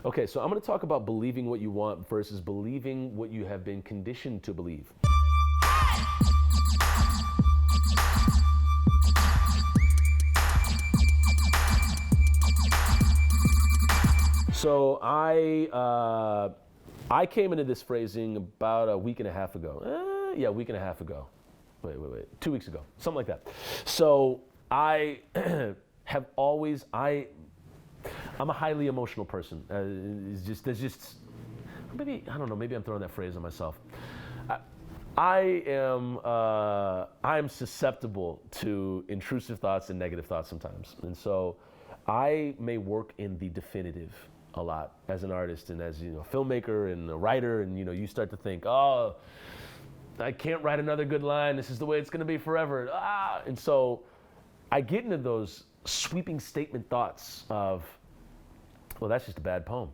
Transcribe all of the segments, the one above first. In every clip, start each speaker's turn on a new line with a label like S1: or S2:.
S1: Okay, so I'm going to talk about believing what you want versus believing what you have been conditioned to believe. So I came into this phrasing about a week and a half ago. Yeah, a week and a half ago. Wait. 2 weeks ago, something like that. So I have always I'm a highly emotional person. There's just maybe I don't know. Maybe I'm throwing that phrase on myself. I am susceptible to intrusive thoughts and negative thoughts sometimes, and so I may work in the definitive a lot as an artist and as a filmmaker and a writer, and you start to think, oh, I can't write another good line. This is the way it's going to be forever. And so I get into those sweeping statement thoughts of, well, that's just a bad poem.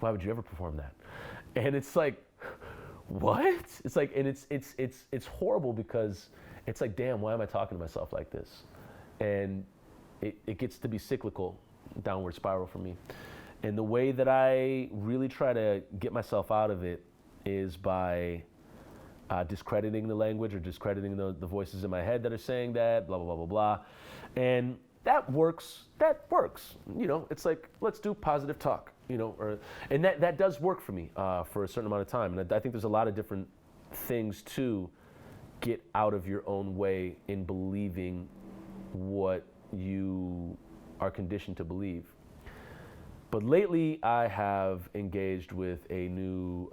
S1: Why would you ever perform that? And it's like, what? It's like, and it's horrible because it's like, damn, why am I talking to myself like this? And it gets to be cyclical, downward spiral for me. And the way that I really try to get myself out of it is by discrediting the language or discrediting the voices in my head that are saying that, blah, blah, blah, blah, blah. And that works. It's like, let's do positive talk, and that does work for me for a certain amount of time. And I think there's a lot of different things to get out of your own way in believing what you are conditioned to believe. But lately, I have engaged with a new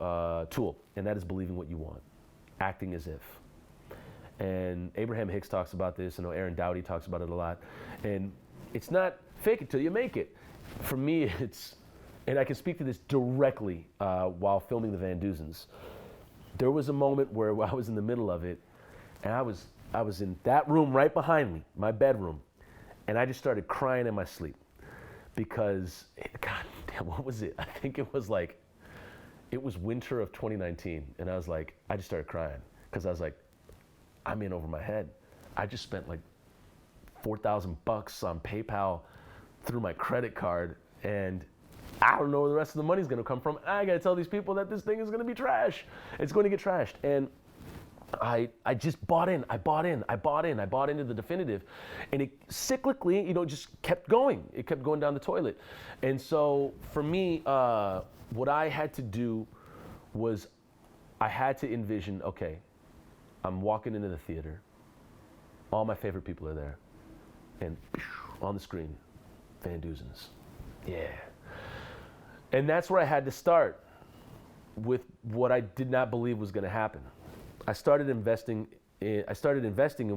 S1: tool, and that is believing what you want, acting as if. And Abraham Hicks talks about this. I know Aaron Doughty talks about it a lot. And it's not fake it till you make it. For me, and I can speak to this directly while filming the Van Duzens. There was a moment where I was in the middle of it, and I was in that room right behind me, my bedroom, and I just started crying in my sleep because, God damn, what was it? I think it was winter of 2019, and I just started crying because I was like, I'm in over my head. I just spent like $4,000 on PayPal through my credit card, and I don't know where the rest of the money's gonna come from. I gotta tell these people that this thing is gonna be trash. It's going to get trashed. And I just bought in. I bought into the definitive. And it cyclically, just kept going. It kept going down the toilet. And so for me, what I had to do was I had to envision, okay, I'm walking into the theater. All my favorite people are there. And on the screen, Van Duzens. Yeah. And that's where I had to start with what I did not believe was going to happen. I started investing in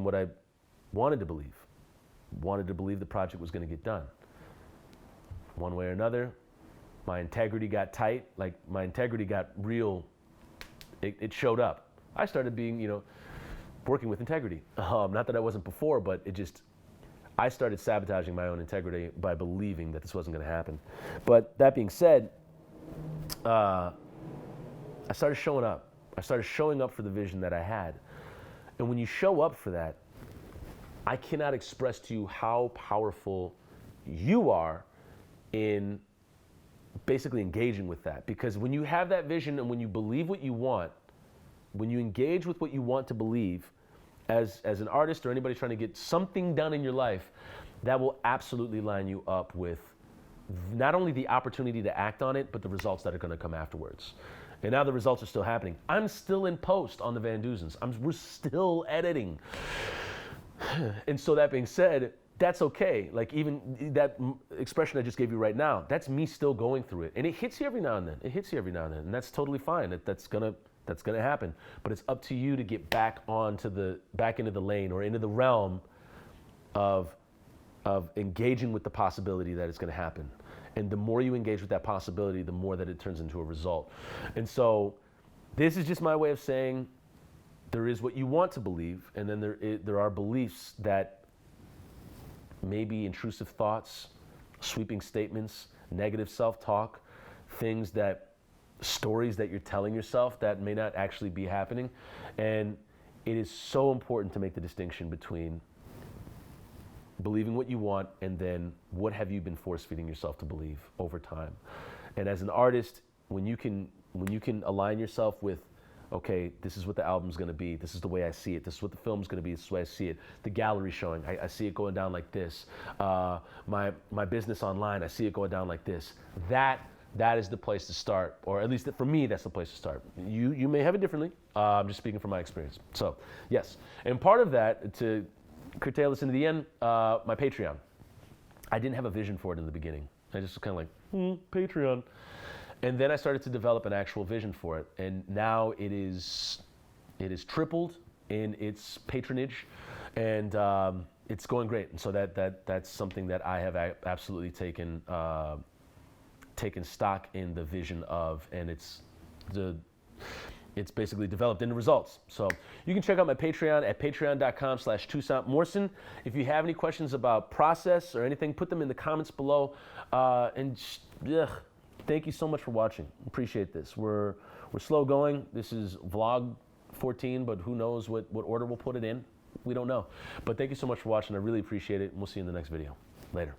S1: what I wanted to believe. Wanted to believe the project was going to get done. One way or another, my integrity got tight. Like, my integrity got real. It showed up. I started being, working with integrity. Not that I wasn't before, but I started sabotaging my own integrity by believing that this wasn't going to happen. But that being said, I started showing up. I started showing up for the vision that I had. And when you show up for that, I cannot express to you how powerful you are in basically engaging with that. Because when you have that vision and when you believe what you want, when you engage with what you want to believe, as an artist or anybody trying to get something done in your life, that will absolutely line you up with not only the opportunity to act on it, but the results that are going to come afterwards. And now the results are still happening. I'm still in post on the Van Duzens. We're still editing. And so that being said, that's okay. Like, even that expression I just gave you right now, that's me still going through it. And it hits you every now and then. And that's totally fine. That's gonna happen. But it's up to you to get back into the lane or into the realm of engaging with the possibility that it's going to happen. And the more you engage with that possibility, the more that it turns into a result. And so this is just my way of saying there is what you want to believe, and then there are beliefs that maybe intrusive thoughts, sweeping statements, negative self-talk, stories that you're telling yourself that may not actually be happening. And it is so important to make the distinction between believing what you want and then what have you been force-feeding yourself to believe over time. And as an artist, when you can align yourself with, okay, this is what the album's going to be. This is the way I see it. This is what the film's going to be. This is the way I see it. The gallery showing, I see it going down like this. My business online, I see it going down like this. That is the place to start, or at least for me, that's the place to start. You may have it differently. I'm just speaking from my experience. So yes, and part of that, to curtail this into the end, my Patreon. I didn't have a vision for it in the beginning. I just was kind of like, Patreon. And then I started to develop an actual vision for it. And now it is tripled in its patronage, and it's going great. And so that's something that I have absolutely taken stock in the vision of, and it's basically developed into results. So you can check out my Patreon at patreon.com/Toussaint Morrison. If you have any questions about process or anything, put them in the comments below. Thank you so much for watching. Appreciate this. We're slow going. This is vlog 14, but who knows what order we'll put it in. We don't know. But thank you so much for watching. I really appreciate it, and we'll see you in the next video. Later.